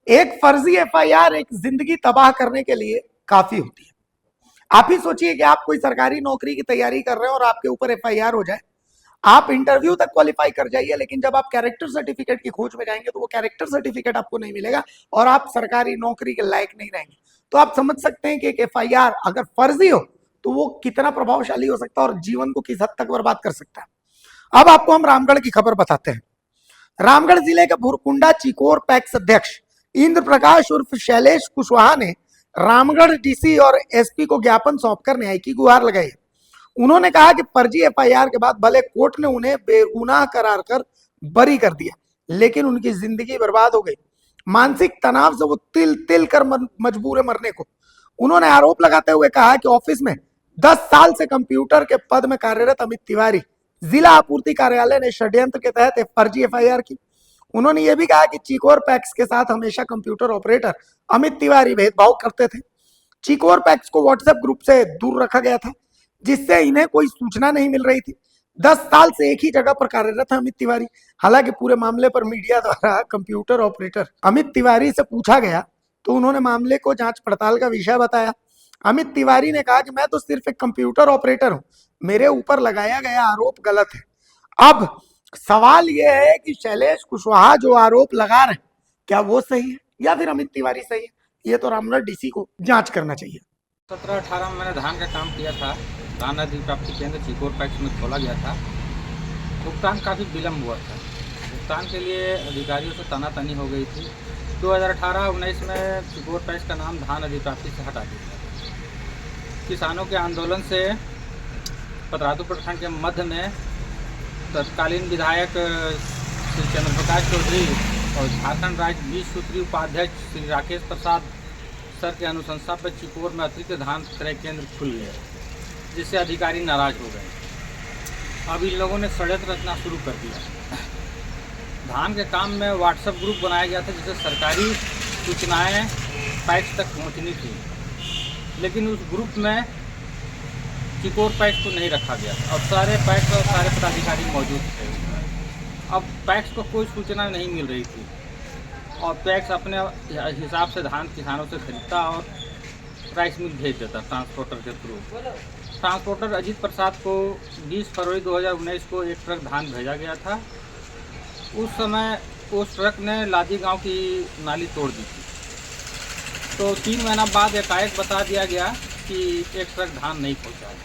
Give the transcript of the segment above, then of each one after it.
एक फर्जी एफआईआर एक जिंदगी तबाह करने के लिए काफी होती है। आप ही सोचिए कि आप कोई सरकारी नौकरी की तैयारी कर रहे हैं और आपके ऊपर एफआईआर हो जाए। आप इंटरव्यू तक क्वालिफाई कर जाइए, लेकिन जब आप कैरेक्टर सर्टिफिकेट की खोज में जाएंगे तो वो कैरेक्टर सर्टिफिकेट आपको नहीं मिलेगा और आप सरकारी नौकरी के लायक नहीं रहेंगे। तो आप समझ सकते हैं कि एक एफआईआर अगर फर्जी हो तो वो कितना प्रभावशाली हो सकता है और जीवन को किस हद तक बर्बाद कर सकता है। अब आपको हम रामगढ़ की खबर बताते हैं। रामगढ़ जिले के भुरकुंडा चिकोर पैक्स अध्यक्ष इंद्र प्रकाश उर्फ शैलेश कुशवाहा ने रामगढ़ डीसी और एसपी को ज्ञापन सौंपकर न्याय की गुहार लगाई। उन्होंने कहा कि फर्जी एफआईआर के बाद भले कोर्ट ने उन्हें बेगुनाह करार कर बरी कर दिया, लेकिन उनकी जिंदगी बर्बाद हो गई। मानसिक तनाव से वो तिल तिल कर मजबूर है मरने को। उन्होंने आरोप लगाते हुए कहा कि ऑफिस में 10 साल से कंप्यूटर के पद में कार्यरत अमित तिवारी जिला आपूर्ति कार्यालय ने षड्यंत्र के तहत फर्जी एफआईआर की। उन्होंने ये भी कहा कि चिकोर पैक्स के साथ हमेशा कंप्यूटर ऑपरेटर अमित तिवारी भेदभाव करते थे। चिकोर पैक्स को व्हाट्सएप ग्रुप से दूर रखा गया था, जिससे इन्हें कोई सूचना नहीं मिल रही थी। 10 साल से एक ही जगह पर कार्यरत है अमित तिवारी। हालांकि पूरे मामले पर मीडिया द्वारा कंप्यूटर ऑपरेटर अमित तिवारी से पूछा गया तो उन्होंने मामले को जांच पड़ताल का विषय बताया। अमित तिवारी ने कहा कि मैं तो सिर्फ एक कंप्यूटर ऑपरेटर हूं, मेरे ऊपर लगाया गया आरोप गलत है। अब सवाल यह है कि शैलेश कुशवाहा जो आरोप लगा रहे हैं, क्या वो सही है या फिर अमित तिवारी सही है? ये तो रामगढ़ डीसी को जांच करना चाहिए। 17-18 में मैंने धान का काम किया था। धान अधि प्राप्ति केंद्र चिकोर पैक्स में खोला गया था। भुगतान काफ़ी विलम्ब हुआ था। भुगतान के लिए अधिकारियों से तनातनी हो गई थी। 2018-19 में चिकोर पैक्स का नाम धान अधि प्राप्ति से हटा दिया। किसानों के आंदोलन से पतरातू प्रखंड के मध्य में तत्कालीन विधायक श्री चंद्र प्रकाश चौधरी और झारखंड राज्य 20 सूत्री उपाध्यक्ष श्री राकेश प्रसाद सर के अनुशंसा पर चिकोर में अतिरिक्त धान क्रय केंद्र खुल गए, जिससे अधिकारी नाराज हो गए। अब इन लोगों ने षड्यंत्र रचना शुरू कर दिया। धान के काम में व्हाट्सएप ग्रुप बनाया गया था, जिससे सरकारी सूचनाएं पैक्स तक पहुंचनी थी, लेकिन उस ग्रुप में चिकोर पैक्स को नहीं रखा गया। अब सारे पैक्स और सारे पदाधिकारी मौजूद थे। अब पैक्स को कोई सूचना नहीं मिल रही थी और पैक्स अपने हिसाब से धान किसानों से खरीदता और राइस मिल भेज देता ट्रांसपोर्टर के थ्रू। ट्रांसपोर्टर अजीत प्रसाद को 20 फरवरी 2019 को एक ट्रक धान भेजा गया था। उस समय उस ट्रक ने लादी गांव की नाली तोड़ दी थी, तो 3 महीना बाद एकाएक बता दिया गया कि एक ट्रक धान नहीं पहुंचा है।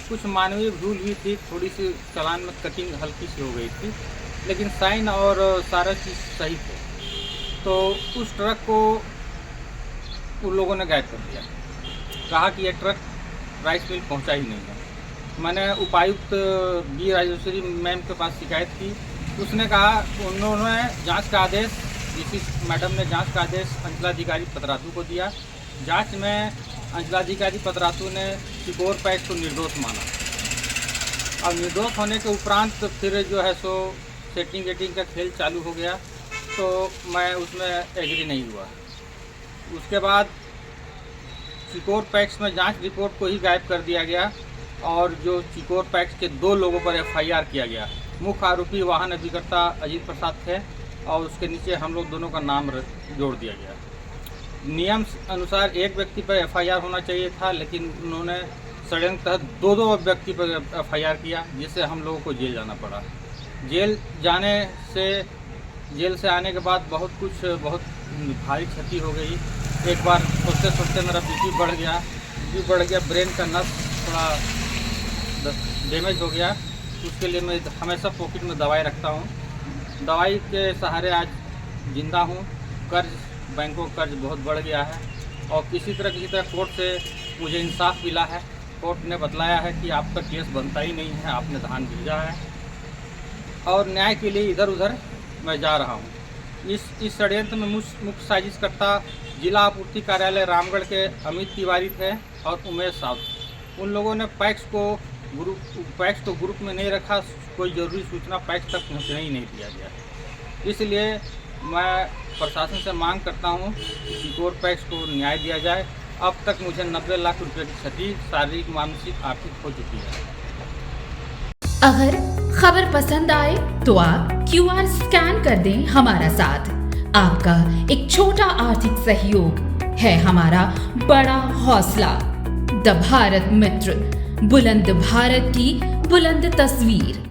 कुछ मानवीय भूल हुई थी, थोड़ी सी चालान में कटिंग हल्की सी हो गई थी, लेकिन साइन और सारा चीज़ सही थे। तो उस ट्रक को उन लोगों ने गायब कर दिया, कहा कि यह ट्रक राइस मिल पहुंचा ही नहीं है। मैंने उपायुक्त बी राजेश्वरी मैम के पास शिकायत की। उसने कहा, उन्होंने जांच का आदेश, डीसी मैडम ने जांच का आदेश अंचलाधिकारी पतरातू को दिया। जांच में अंचलाधिकारी पतरातू ने चिकोर पैक्स को निर्दोष माना। अब निर्दोष होने के उपरांत फिर जो है सो सेटिंग वेटिंग का खेल चालू हो गया, तो मैं उसमें एग्री नहीं हुआ। उसके बाद चिकोर पैक्स में जांच रिपोर्ट को ही गायब कर दिया गया और जो चिकोर पैक्स के 2 लोगों पर एफआईआर किया गया। मुख्य आरोपी वाहन अभिकर्ता अजीत प्रसाद थे और उसके नीचे हम लोग दोनों का नाम जोड़ दिया गया। नियम अनुसार एक व्यक्ति पर एफआईआर होना चाहिए था, लेकिन उन्होंने षड्यंत्र तहत 2 व्यक्ति पर एफआईआर किया, जिससे हम लोगों को जेल जाना पड़ा। जेल से आने के बाद बहुत भारी क्षति हो गई। एक बार सोचते सोचते मेरा बीपी बढ़ गया, ब्रेन का नस थोड़ा डैमेज हो गया। उसके लिए मैं हमेशा पॉकेट में दवाई रखता हूँ। दवाई के सहारे आज जिंदा हूँ। बैंकों का कर्ज बहुत बढ़ गया है और किसी तरह कोर्ट से मुझे इंसाफ मिला है। कोर्ट ने बतलाया है कि आपका केस बनता ही नहीं है, आपने धान भेजा है, और न्याय के लिए इधर उधर मैं जा रहा हूँ। इस षड्यंत्र में मुख्य साजिशकर्ता जिला आपूर्ति कार्यालय रामगढ़ के अमित तिवारी थे और उमेश साहब। उन लोगों ने पैक्स को ग्रुप में नहीं रखा, कोई ज़रूरी सूचना पैक्स तक पहुँचने ही नहीं दिया गया। इसलिए मैं प्रशासन से मांग करता हूं कि चिकोर पैक्स को न्याय दिया जाए। अब तक मुझे 90 लाख रुपए की क्षति शारीरिक, मानसिक, आर्थिक हो चुकी है। अगर खबर पसंद आए तो आप क्यूआर स्कैन कर दें हमारा साथ। आपका एक छोटा आर्थिक सहयोग है हमारा बड़ा हौसला। द भारत मित्र, बुलंद भारत की बुलंद तस्वीर।